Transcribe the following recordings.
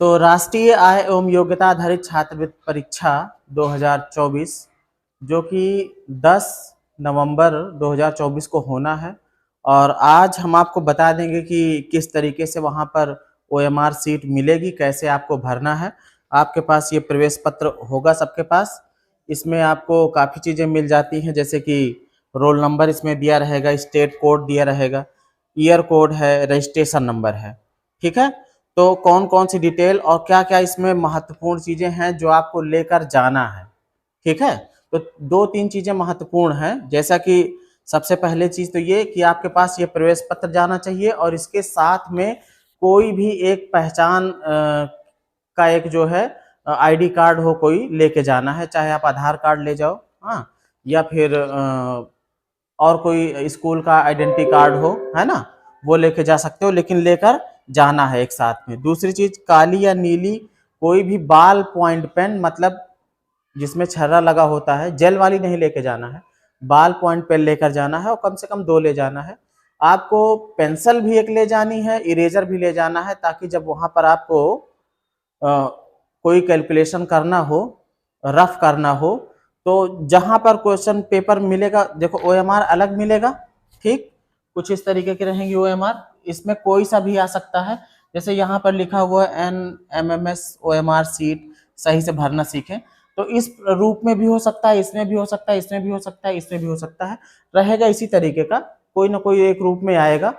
तो राष्ट्रीय आय एवं योग्यता आधारित छात्रवृत्ति परीक्षा 2024 जो कि 10 नवंबर 2024 को होना है और आज हम आपको बता देंगे कि किस तरीके से वहां पर ओएमआर सीट मिलेगी, कैसे आपको भरना है। आपके पास ये प्रवेश पत्र होगा सबके पास। इसमें आपको काफ़ी चीज़ें मिल जाती हैं, जैसे कि रोल नंबर इसमें दिया रहेगा, स्टेट कोड दिया रहेगा, ईयर कोड है, रजिस्ट्रेशन नंबर है। ठीक है, तो कौन कौन सी डिटेल और क्या क्या इसमें महत्वपूर्ण चीजें हैं जो आपको लेकर जाना है। ठीक है, तो दो तीन चीजें महत्वपूर्ण हैं, जैसा कि सबसे पहले चीज तो ये कि आपके पास ये प्रवेश पत्र जाना चाहिए और इसके साथ में कोई भी एक पहचान का एक जो है आईडी कार्ड हो, कोई लेके जाना है। चाहे आप आधार कार्ड ले जाओ, हाँ, या फिर और कोई स्कूल का आइडेंटिटी कार्ड हो, है ना, वो लेके जा सकते हो, लेकिन लेकर जाना है एक साथ में। दूसरी चीज, काली या नीली कोई भी बाल पॉइंट पेन, मतलब जिसमें छर्रा लगा होता है, जेल वाली नहीं लेके जाना है, बाल पॉइंट पेन लेकर जाना है और कम से कम 2 ले जाना है। आपको पेंसिल भी एक ले जानी है, इरेजर भी ले जाना है, ताकि जब वहां पर आपको कोई कैलकुलेशन करना हो, रफ करना हो, तो जहां पर क्वेश्चन पेपर मिलेगा, देखो ओएमआर अलग मिलेगा, ठीक, कुछ इस तरीके की रहेंगी ओएमआर। इसमें कोई सा भी आ सकता है, जैसे यहाँ पर लिखा हुआ है NMMS OMR सीट सही से भरना सीखें, तो इस रूप में भी हो सकता है, इसमें भी हो सकता है, इसमें भी हो सकता है, इसमें भी हो सकता है, रहेगा इसी तरीके का, कोई ना कोई एक रूप में आएगा।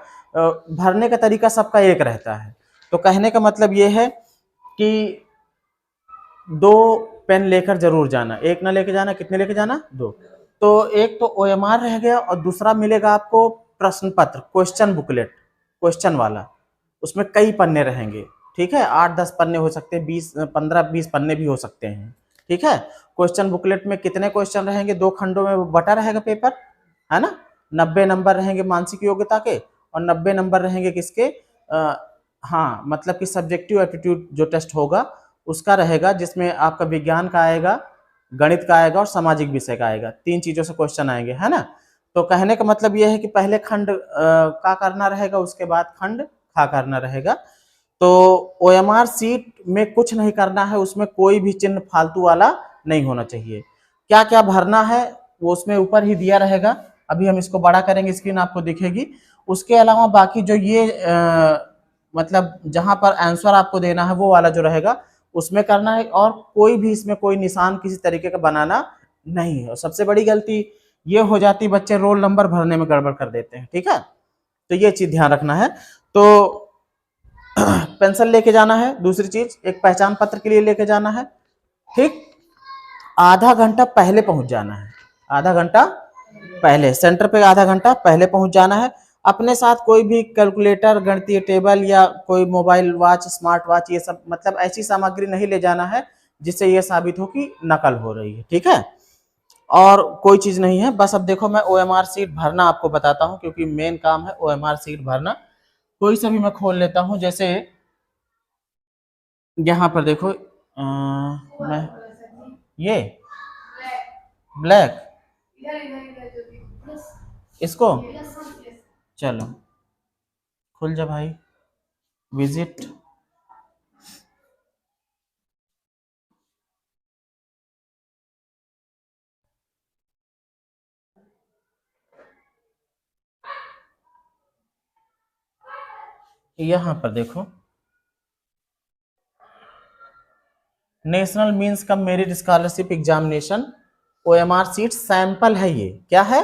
भरने का तरीका सबका एक रहता है। तो कहने का मतलब ये है कि 2 पेन लेकर जरूर जाना, एक ना लेके जाना। कितने लेके जाना? 2। तो एक तो ओएमआर रह गया और दूसरा मिलेगा आपको प्रश्न पत्र, क्वेश्चन बुकलेट, क्वेश्चन वाला। उसमें कई पन्ने रहेंगे, ठीक है, 8-10 पन्ने हो सकते हैं, 15-20 पन्ने भी हो सकते हैं। ठीक है, क्वेश्चन बुकलेट में कितने क्वेश्चन रहेंगे? 2 खंडों में बटा रहेगा पेपर, है ना। 90 नंबर रहेंगे मानसिक योग्यता के और 90 नंबर रहेंगे किसके? हाँ, मतलब कि सब्जेक्टिव एप्टीट्यूड जो टेस्ट होगा उसका रहेगा, जिसमें आपका विज्ञान का आएगा, गणित का आएगा और सामाजिक विषय का आएगा। 3 चीजों से क्वेश्चन आएंगे, है ना। तो कहने का मतलब यह है कि पहले खंड का करना रहेगा, उसके बाद खंड खा करना रहेगा। तो ओएमआर सीट में कुछ नहीं करना है, उसमें कोई भी चिन्ह फालतू वाला नहीं होना चाहिए। क्या क्या भरना है वो उसमें ऊपर ही दिया रहेगा, अभी हम इसको बड़ा करेंगे, स्क्रीन आपको दिखेगी। उसके अलावा बाकी जो ये मतलब जहां पर आंसर आपको देना है वो वाला जो रहेगा उसमें करना है, और कोई भी इसमें कोई निशान किसी तरीके का बनाना नहीं है। और सबसे बड़ी गलती ये हो जाती, बच्चे रोल नंबर भरने में गड़बड़ कर देते हैं। ठीक है, तो ये चीज ध्यान रखना है। तो पेंसिल लेके जाना है, दूसरी चीज एक पहचान पत्र के लिए लेके जाना है। ठीक, आधा घंटा पहले पहुंच जाना है, आधा घंटा पहले सेंटर पे, आधा घंटा पहले पहुंच जाना है। अपने साथ कोई भी कैलकुलेटर, गणितीय टेबल या कोई मोबाइल वॉच, स्मार्ट वॉच, ये सब मतलब ऐसी सामग्री नहीं ले जाना है जिससे ये साबित हो कि नकल हो रही है। ठीक है, और कोई चीज नहीं है। बस अब देखो, मैं ओएमआर सीट भरना आपको बताता हूँ, क्योंकि मेन काम है ओएमआर सीट भरना। कोई सा भी मैं खोल लेता हूँ, जैसे यहाँ पर देखो, मैं ये ब्लैक, इसको चलो खुल जा भाई, विजिट। यहाँ पर देखो, national means cum merit scholarship examination OMR sheet sample है। ये क्या है?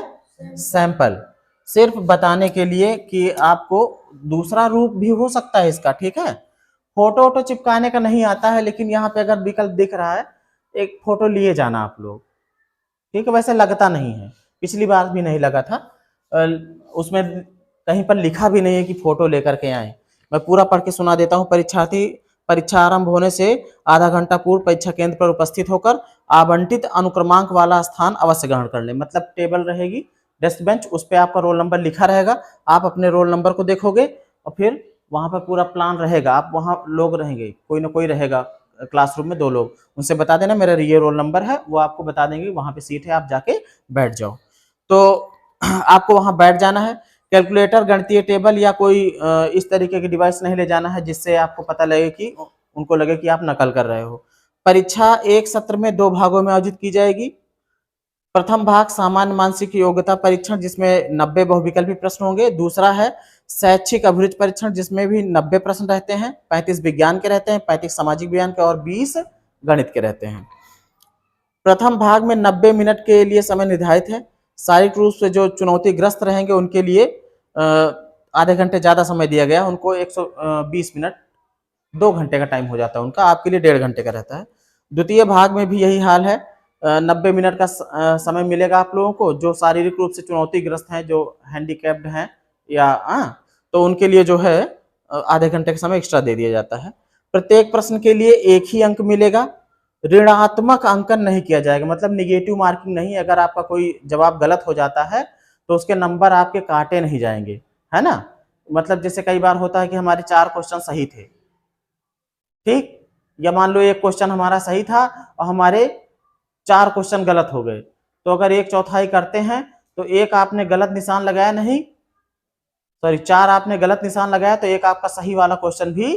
सैंपल, सिर्फ बताने के लिए कि आपको दूसरा रूप भी हो सकता है इसका। ठीक है, फोटो वोटो चिपकाने का नहीं आता है, लेकिन यहाँ पे अगर विकल्प दिख रहा है, एक फोटो लिए जाना आप लोग। ठीक है, वैसे लगता नहीं है, पिछली बार भी नहीं लगा था। उसमें कहीं पर लिखा भी नहीं है कि फोटो लेकर के आए। मैं पूरा पढ़ के सुना देता हूँ। परीक्षार्थी परीक्षा आरंभ होने से आधा घंटा पूर्व परीक्षा केंद्र पर उपस्थित होकर आवंटित अनुक्रमांक वाला स्थान अवश्य ग्रहण कर ले। मतलब टेबल रहेगी, डेस्क बेंच, उस पर आपका रोल नंबर लिखा रहेगा। आप अपने रोल नंबर को देखोगे और फिर वहां पर पूरा प्लान रहेगा। आप वहाँ लोग रहेंगे, कोई ना कोई रहेगा क्लासरूम में, 2 लोग, उनसे बता देना मेरा ये रोल नंबर है, वो आपको बता देंगे वहां पे सीट है, आप जाके बैठ जाओ। तो आपको वहां बैठ जाना है। कैलकुलेटर, गणितीय टेबल या कोई इस तरीके की डिवाइस नहीं ले जाना है जिससे आपको पता लगे कि उनको लगे कि आप नकल कर रहे हो। परीक्षा एक सत्र में 2 भागों में आयोजित की जाएगी। प्रथम भाग सामान्य मानसिक योग्यता परीक्षण, जिसमें 90 बहुविकल्पी प्रश्न होंगे। दूसरा है शैक्षिक अभिरुचि परीक्षण, जिसमें भी 90 प्रश्न रहते हैं। 35 विज्ञान के रहते हैं, 35 सामाजिक विज्ञान के और 20 गणित के रहते हैं। प्रथम भाग में 90 मिनट के लिए समय निर्धारित है। शारीरिक रूप से जो चुनौतीग्रस्त रहेंगे उनके लिए आधे घंटे ज्यादा समय दिया गया, उनको 120 मिनट, 2 घंटे का टाइम हो जाता है उनका, आपके लिए 1.5 घंटे का रहता है। द्वितीय भाग में भी यही हाल है, 90 मिनट का समय मिलेगा आप लोगों को। जो शारीरिक रूप से चुनौतीग्रस्त हैं, जो हैंडीकैप्ड हैं या तो उनके लिए जो है आधे घंटे का समय एक्स्ट्रा दे दिया जाता है। प्रत्येक प्रश्न के लिए एक ही अंक मिलेगा। ऋणात्मक अंकन नहीं किया जाएगा, मतलब निगेटिव मार्किंग नहीं। अगर आपका कोई जवाब गलत हो जाता है तो उसके नंबर आपके काटे नहीं जाएंगे, है ना। मतलब जैसे कई बार होता है कि हमारे 4 क्वेश्चन सही थे, ठीक, या मान लो एक क्वेश्चन हमारा सही था और हमारे 4 क्वेश्चन गलत हो गए, तो अगर 1/4 करते हैं तो एक आपने गलत निशान लगाया नहीं, सॉरी 4 आपने गलत निशान लगाया तो एक आपका सही वाला क्वेश्चन भी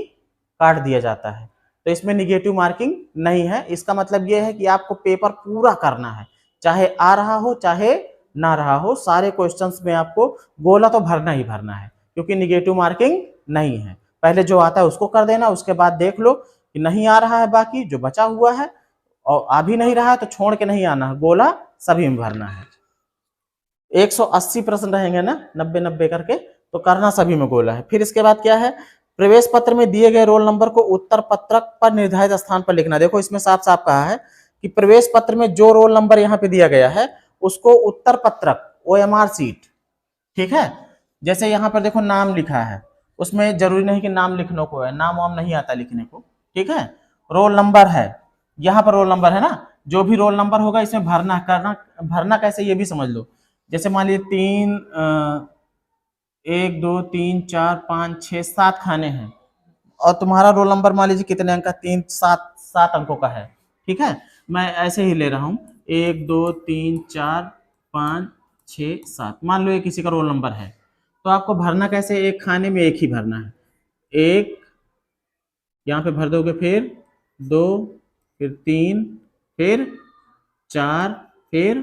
काट दिया जाता है। तो इसमें निगेटिव मार्किंग नहीं है। इसका मतलब यह है कि आपको पेपर पूरा करना है, चाहे आ रहा हो चाहे ना रहा हो, सारे क्वेश्चंस में आपको गोला तो भरना ही भरना है, क्योंकि निगेटिव मार्किंग नहीं है। पहले जो आता है उसको कर देना, उसके बाद देख लो कि नहीं आ रहा है, बाकी जो बचा हुआ है और आ भी नहीं रहा है तो छोड़ के नहीं आना है, गोला सभी में भरना है। 180 प्रश्न रहेंगे ना, 90-90 करके, तो करना सभी में गोला है। फिर इसके बाद क्या है, प्रवेश पत्र में दिए गए रोल नंबर को उत्तर पत्रक पर निर्धारित स्थान पर लिखना। देखो इसमें साफ साफ कहा है कि प्रवेश पत्र में जो रोल नंबर यहाँ पे दिया गया है उसको उत्तर पत्रक, OMR सीट, ठीक है। जैसे यहाँ पर देखो नाम लिखा है, उसमें जरूरी नहीं कि नाम लिखने को है, नाम वाम नहीं आता लिखने को, ठीक है। रोल नंबर है, यहाँ पर रोल नंबर है ना, जो भी रोल नंबर होगा इसमें भरना करना। भरना कैसे ये भी समझ लो। जैसे मान लीजिए 1 2 3 4 5 6 7 खाने हैं और तुम्हारा रोल नंबर मान लीजिए कितने अंक का, 3 7 7 अंकों का है, ठीक है। मैं ऐसे ही ले रहा हूँ 1 2 3 4 5 6 7, मान लो ये किसी का रोल नंबर है, तो आपको भरना कैसे, एक खाने में एक ही भरना है। एक यहाँ पे भर दोगे, फिर 2, फिर 3, फिर 4, फिर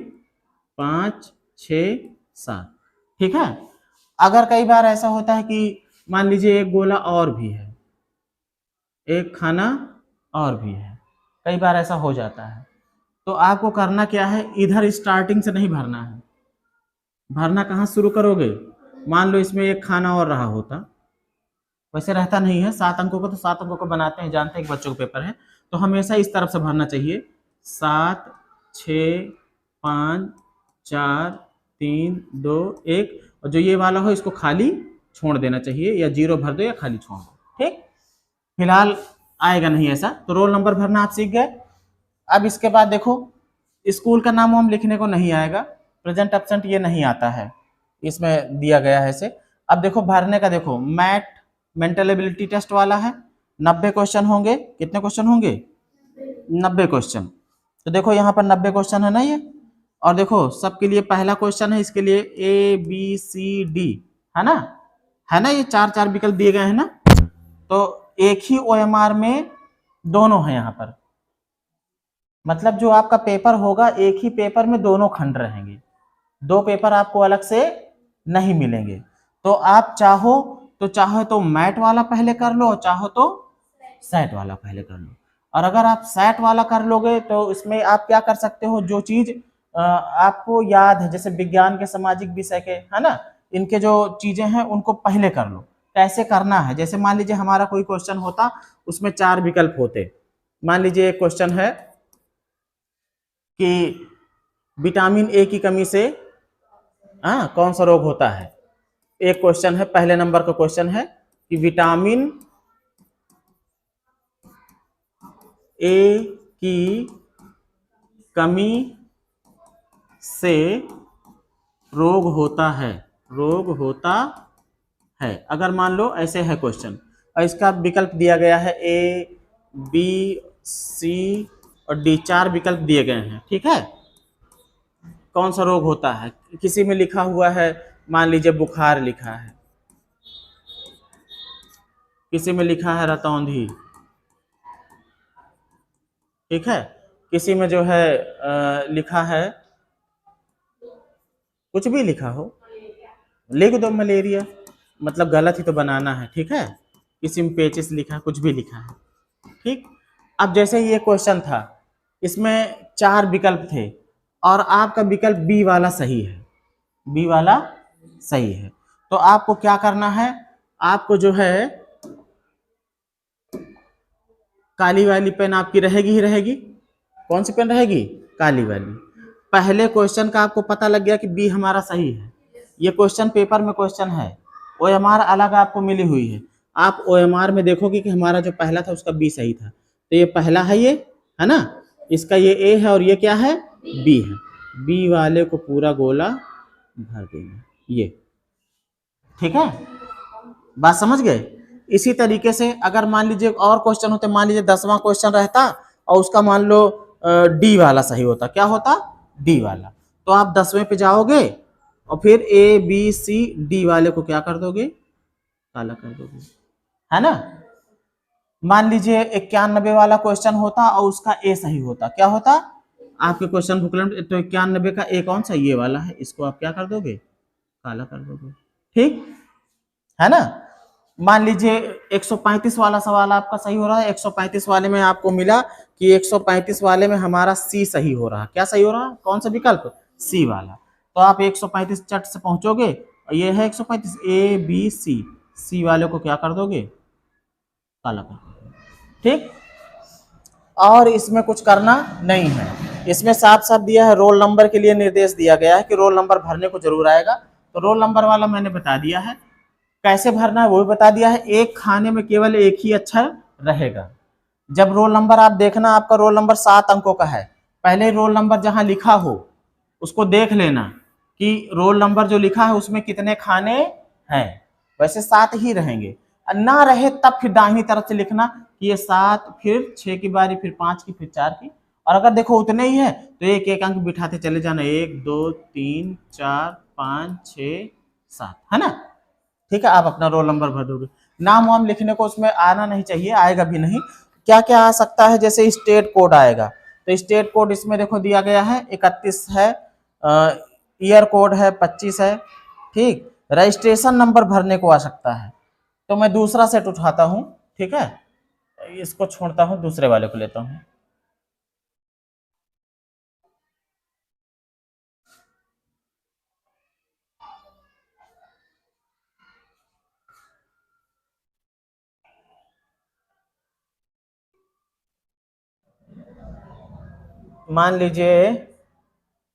5 6 7, ठीक है। अगर कई बार ऐसा होता है कि मान लीजिए एक गोला और भी है, एक खाना और भी है, कई बार ऐसा हो जाता है, तो आपको करना क्या है, इधर स्टार्टिंग से नहीं भरना है। भरना कहाँ शुरू करोगे, मान लो इसमें एक खाना और रहा होता, वैसे रहता नहीं है 7 अंकों को, तो 7 अंकों को बनाते हैं, जानते हैं कि बच्चों का पेपर है, तो हमेशा इस तरफ से भरना चाहिए। 7 6 5 4 3 2 1, और जो ये वाला हो इसको खाली छोड़ देना चाहिए, या 0 भर दो या खाली छोड़ दो, ठीक। फिलहाल आएगा नहीं ऐसा, तो रोल नंबर भरना आप सीख गए। अब इसके बाद देखो, स्कूल का नाम हम लिखने को नहीं आएगा, प्रेजेंट एब्सेंट ये नहीं आता है, इसमें दिया गया है ऐसे। अब देखो भरने का, देखो मैट मेंटल एबिलिटी टेस्ट वाला है, 90 क्वेश्चन होंगे। कितने क्वेश्चन होंगे, 90 क्वेश्चन। तो देखो यहाँ पर 90 क्वेश्चन है ना ये, और देखो सबके लिए पहला क्वेश्चन है, इसके लिए ABCD है ना, ये 4 विकल्प दिए गए हैं ना, तो एक ही OMR में दोनों है यहाँ पर, मतलब जो आपका पेपर होगा एक ही पेपर में दोनों खंड रहेंगे, 2 पेपर आपको अलग से नहीं मिलेंगे। तो आप चाहो तो मैट वाला पहले कर लो, चाहो तो सेट वाला पहले कर लो। और अगर आप सेट वाला कर लोगे तो इसमें आप क्या कर सकते हो, जो चीज आपको याद है, जैसे विज्ञान के, सामाजिक विषय के, है ना, इनके जो चीजें हैं उनको पहले कर लो। कैसे करना है, जैसे मान लीजिए हमारा कोई क्वेश्चन होता, उसमें 4 विकल्प होते। मान लीजिए एक क्वेश्चन है कि विटामिन ए की कमी से कौन सा रोग होता है। एक क्वेश्चन है, पहले नंबर का क्वेश्चन है कि विटामिन ए की कमी से रोग होता है, रोग होता है। अगर मान लो ऐसे है क्वेश्चन, और इसका विकल्प दिया गया है A, B, C और D, 4 विकल्प दिए गए हैं, ठीक है। कौन सा रोग होता है, किसी में लिखा हुआ है मान लीजिए बुखार लिखा है, किसी में लिखा है रतौंधी, ठीक है। किसी में जो है लिखा है, कुछ भी लिखा हो लिख दो मलेरिया, मतलब गलत ही तो बनाना है, ठीक है। किसी में पेचिस लिखा है, कुछ भी लिखा है, ठीक। अब जैसे ये क्वेश्चन था, इसमें 4 विकल्प थे और आपका विकल्प बी वाला सही है, बी वाला सही है। तो आपको क्या करना है, आपको जो है काली वाली पेन आपकी रहेगी ही रहेगी। कौन सी पेन रहेगी, काली वाली। पहले क्वेश्चन का आपको पता लग गया कि बी हमारा सही है। ये क्वेश्चन पेपर में क्वेश्चन है, ओएमआर अलग आपको मिली हुई है। आप ओएमआर में देखोगे कि हमारा जो पहला था उसका बी सही था, तो ये पहला है, ये है ना, इसका ये ए है और ये क्या है, बी है। बी वाले को पूरा गोला भर देना, ये ठीक है, बात समझ गए। इसी तरीके से अगर मान लीजिए और क्वेश्चन होते, मान लीजिए 10वां क्वेश्चन रहता और उसका मान लो डी वाला सही होता, क्या होता, डी वाला, तो आप 10वें पे जाओगे और फिर ए बी सी डी वाले को क्या कर दोगे, काला कर दोगे, है ना। मान लीजिए 91 वाला क्वेश्चन होता और उसका ए सही होता, क्या होता, आपके क्वेश्चन बुकलेट में, तो 91 का ए कौन सा, ये वाला है, इसको आप क्या कर दोगे, काला कर दोगे, ठीक है ना। मान लीजिए 135 वाला सवाल आपका सही हो रहा है, 135 वाले में आपको मिला कि 135 वाले में हमारा सी सही हो रहा है, क्या सही हो रहा है, कौन सा विकल्प, सी वाला। तो आप 135 चट से पहुंचोगे और ये है 135, ए बी सी, सी वाले को क्या कर दोगे, काला कर दोगे, ठीक। और इसमें कुछ करना नहीं है, इसमें साफ साफ दिया है, रोल नंबर के लिए निर्देश दिया गया है कि रोल नंबर भरने को जरूर आएगा। तो रोल नंबर वाला मैंने बता दिया है, कैसे भरना है वो भी बता दिया है। एक खाने में केवल एक ही अक्षर रहेगा। जब रोल नंबर आप देखना, आपका रोल नंबर 7 अंकों का है, पहले रोल नंबर जहां लिखा हो उसको देख लेना कि रोल नंबर जो लिखा है उसमें कितने खाने हैं, वैसे 7 ही रहेंगे। ना रहे तब फिर दाहिनी तरफ से लिखना कि ये 7, फिर 6 की बारी, फिर 5 की, फिर 4 की। और अगर देखो उतने ही है तो एक एक अंक बिठाते चले जाना, 1 2 3 4 5 6 7, है ना। ठीक है, आप अपना रोल नंबर भर दोगे। नाम वाम लिखने को उसमें आना नहीं चाहिए, आएगा भी नहीं। क्या क्या आ सकता है, जैसे स्टेट कोड आएगा, तो स्टेट कोड इसमें देखो दिया गया है 31 है, ईयर कोड है 25 है, ठीक। रजिस्ट्रेशन नंबर भरने को आ सकता है, तो मैं दूसरा सेट उठाता हूँ, ठीक है, इसको छोड़ता हूँ, दूसरे वाले को लेता हूँ। मान लीजिए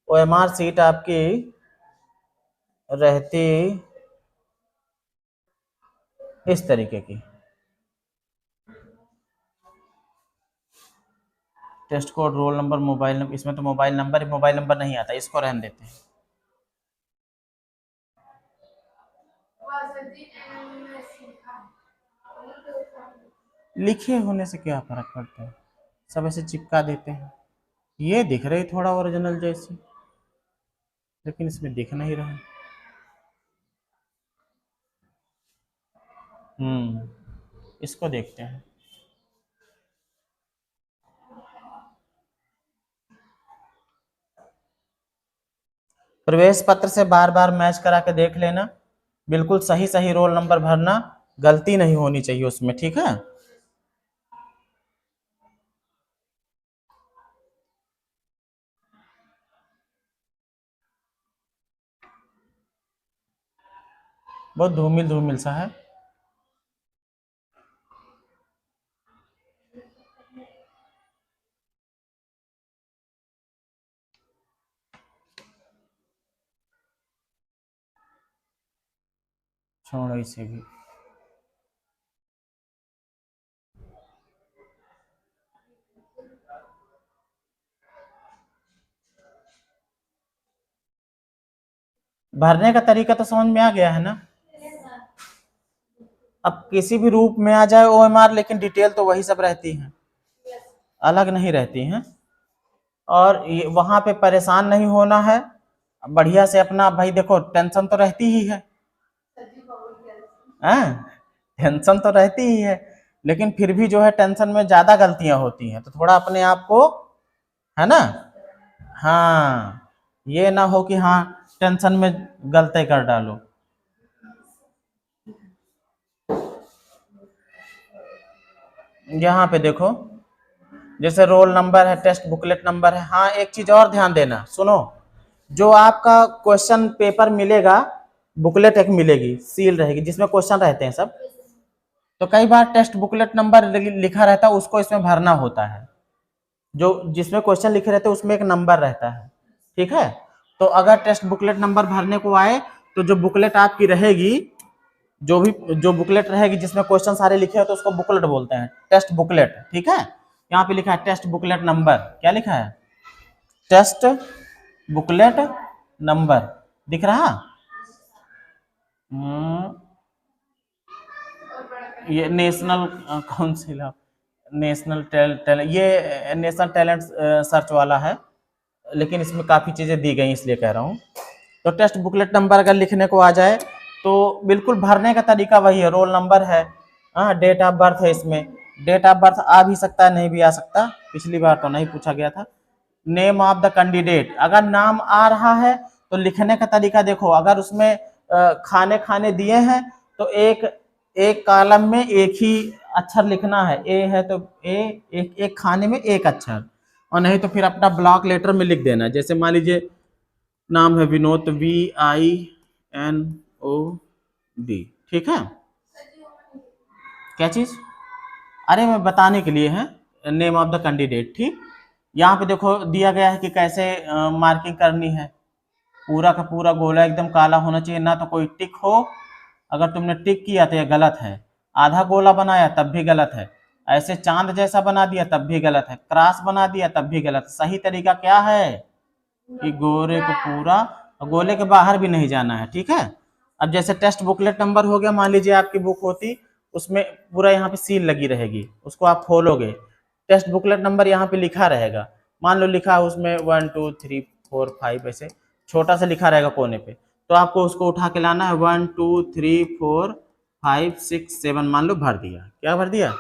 ओएमआर सीट आपकी रहती इस तरीके की, test code, roll number, mobile number, इसमें तो मोबाइल नंबर नहीं आता, इसको रहने देते हैं। लिखे होने से क्या फर्क पड़ता है, सब ऐसे चिपका देते हैं। ये दिख रही थोड़ा ओरिजिनल जैसी, लेकिन इसमें दिख नहीं रहा। इसको देखते हैं। प्रवेश पत्र से बार बार मैच करा के देख लेना, बिल्कुल सही सही रोल नंबर भरना, गलती नहीं होनी चाहिए उसमें, ठीक है। बहुत धूमिल धूमिल सा है। छोड़ो इसे भी। भरने का तरीका तो समझ में आ गया है ना। अब किसी भी रूप में आ जाए ओएमआर, लेकिन डिटेल तो वही सब रहती है, अलग नहीं रहती हैं। और वहां पे परेशान नहीं होना है, बढ़िया से अपना, भाई देखो टेंशन तो रहती ही है, टेंशन तो रहती ही है, लेकिन फिर भी जो है टेंशन में ज्यादा गलतियां होती हैं, तो थोड़ा अपने आप को, है ना, हाँ, ये ना हो कि हाँ टेंशन में गलती कर डालो। यहाँ पे देखो, जैसे रोल नंबर है, टेस्ट बुकलेट नंबर है। हाँ, एक चीज और ध्यान देना, सुनो, जो आपका क्वेश्चन पेपर मिलेगा, बुकलेट एक मिलेगी, सील रहेगी, जिसमें क्वेश्चन रहते हैं सब, तो कई बार टेस्ट बुकलेट नंबर लिखा रहता है, उसको इसमें भरना होता है। जो जिसमें क्वेश्चन लिखे रहते हैं उसमें एक नंबर रहता है, ठीक है। तो अगर टेस्ट बुकलेट नंबर भरने को आए, तो जो बुकलेट आपकी रहेगी, जो बुकलेट रहेगी जिसमें क्वेश्चन सारे लिखे हैं, तो उसको बुकलेट बोलते हैं, टेस्ट बुकलेट, ठीक है। यहाँ पे लिखा है टेस्ट बुकलेट नंबर, क्या लिखा है, टेस्ट बुकलेट नंबर, दिख रहा। ये national council of national talent, ये नेशनल टैलेंट सर्च वाला है, लेकिन इसमें काफ़ी चीज़ें दी गई इसलिए कह रहा हूँ। तो टेस्ट बुकलेट नंबर अगर लिखने को आ जाए, तो बिल्कुल भरने का तरीका वही है, रोल नंबर है, हाँ, डेट ऑफ बर्थ है, इसमें डेट ऑफ बर्थ आ भी सकता है, नहीं भी आ सकता, पिछली बार तो नहीं पूछा गया था। नेम ऑफ द कैंडिडेट, अगर नाम आ रहा है तो लिखने का तरीका देखो, अगर उसमें खाने खाने दिए हैं, तो एक एक कॉलम में एक ही अक्षर लिखना है, ए है तो ए, एक खाने में एक अक्षर, और नहीं तो फिर अपना ब्लॉक लेटर में लिख देना। जैसे मान लीजिए नाम है विनोद, VINOD, ठीक है। क्या चीज, अरे मैं बताने के लिए है, नेम ऑफ द कैंडिडेट, ठीक। यहाँ पे देखो दिया गया है कि कैसे मार्किंग करनी है, पूरा का पूरा गोला एकदम काला होना चाहिए, ना तो कोई टिक हो, अगर तुमने टिक किया तो ये गलत है, आधा गोला बनाया तब भी गलत है, ऐसे चांद जैसा बना दिया तब भी गलत है, क्रॉस बना दिया तब भी गलत है। सही तरीका क्या है कि गोले को पूरा, गोले के बाहर भी नहीं जाना है, ठीक है। अब जैसे टेस्ट बुकलेट नंबर हो गया, मान लीजिए आपकी बुक होती, उसमें पूरा यहाँ पे सील लगी रहेगी, उसको आप खोलोगे, टेस्ट बुकलेट नंबर यहाँ पे लिखा रहेगा, मान लो लिखा है उसमें 1 2 3 4 5, ऐसे छोटा सा लिखा रहेगा कोने पे, तो आपको उसको उठा के लाना है, 1 2 3 4 5 6 7, मान लो भर दिया, क्या भर दिया,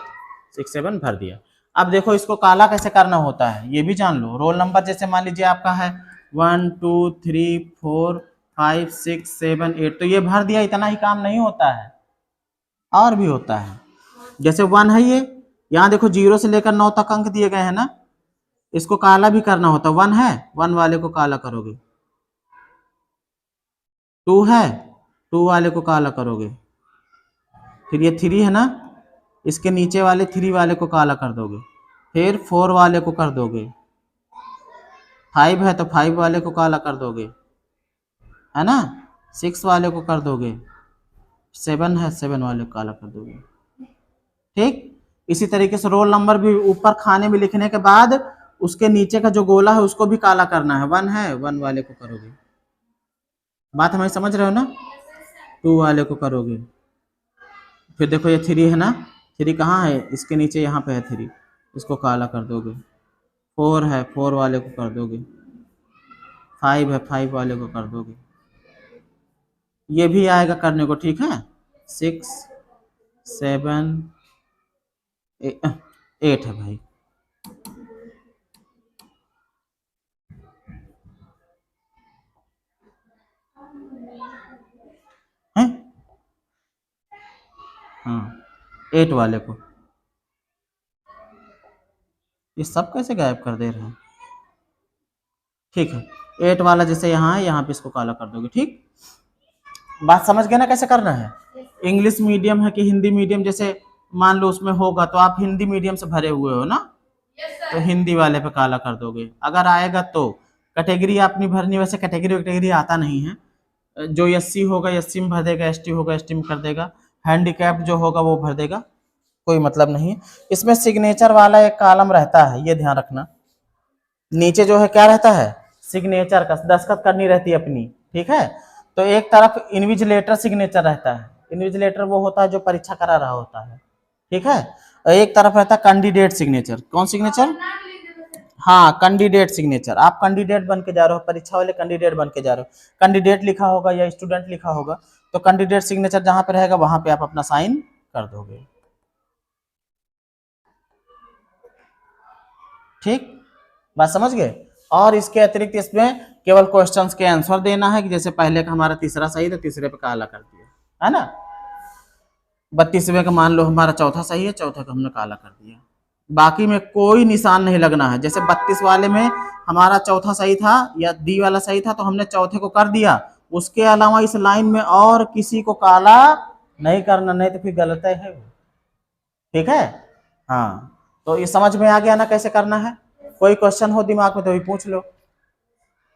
6 7 भर दिया। अब देखो इसको काला कैसे करना होता है ये भी जान लो। रोल नंबर जैसे मान लीजिए आपका है 1 2 3 4 5 6 7 8, तो ये भर दिया, इतना ही काम नहीं होता है, और भी होता है। जैसे 1 है, ये यहाँ देखो 0 से लेकर 9 तक अंक दिए गए हैं ना, इसको काला भी करना होता है। 1 है, 1 वाले को काला करोगे, 2 है, 2 वाले को काला करोगे, फिर ये 3 है ना, इसके नीचे वाले 3 वाले को काला कर दोगे, फिर 4 वाले को कर दोगे, 5 है तो 5 वाले को काला कर दोगे, है ना, 6 वाले को कर दोगे, 7 है 7 वाले को काला कर दोगे, ठीक। इसी तरीके से रोल नंबर भी ऊपर खाने में लिखने के बाद उसके नीचे का जो गोला है उसको भी काला करना है। 1 है, 1 वाले को करोगे, बात हमारी समझ रहे हो ना, 2 वाले को करोगे, फिर देखो ये 3 है ना, 3 कहाँ है, इसके नीचे यहाँ पे है 3, इसको काला कर दोगे, 4 है, 4 वाले को कर दोगे, 5 है, 5 वाले को कर दोगे, ये भी आएगा करने को, ठीक है। 6 7 8 है भाई, हैं, हाँ, 8 वाले को, ये सब कैसे गायब कर दे रहे हैं, ठीक है। 8 वाला जैसे यहाँ है, यहाँ पे इसको काला कर दोगे, ठीक। बात समझ गए ना कैसे करना है। इंग्लिश मीडियम है कि हिंदी मीडियम, जैसे मान लो उसमें होगा तो आप हिंदी मीडियम से भरे हुए हो ना, तो हिंदी वाले पे काला कर दोगे। अगर आएगा तो कैटेगरी अपनी भरनी, वैसे कैटेगरी आता नहीं है, जो एससी होगा एससी में भर देगा, एसटी होगा एसटी में कर देगा, हैंडीकैप जो होगा वो भर देगा, कोई मतलब नहीं है। इसमें सिग्नेचर वाला एक कॉलम रहता है, ये ध्यान रखना, नीचे जो है क्या रहता है, सिग्नेचर का, दस्तखत करनी रहती है अपनी, ठीक है। तो एक तरफ इन्विजिलेटर सिग्नेचर रहता है, इन्विजिलेटर वो होता है जो परीक्षा करा रहा होता है, ठीक है। और एक तरफ रहता है कैंडिडेट सिग्नेचर, कौन सिग्नेचर, हाँ कैंडिडेट सिग्नेचर, आप कैंडिडेट बन के जा रहे हो, परीक्षा वाले कैंडिडेट बन के जा रहे हो, कैंडिडेट लिखा होगा या स्टूडेंट लिखा होगा, तो कैंडिडेट सिग्नेचर जहां पे रहेगा वहां पे आप अपना साइन कर दोगे। ठीक, बात समझ गए। और इसके अतिरिक्त इसमें केवल क्वेश्चंस के आंसर देना है कि जैसे पहले का हमारा तीसरा सही था, तीसरे पे काला कर दिया, है ना। 32वें का मान लो हमारा चौथा सही है, चौथा का हमने काला कर दिया। बाकी में कोई निशान नहीं लगना है। जैसे 32 वाले में हमारा चौथा सही था या डी वाला सही था तो हमने चौथे को कर दिया, उसके अलावा इस लाइन में और किसी को काला नहीं करना, नहीं तो फिर गलत है वो। ठीक है, हाँ। तो ये समझ में आ गया ना कैसे करना है। कोई क्वेश्चन हो दिमाग में तो भी पूछ लो।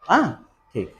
हाँ, ठीक।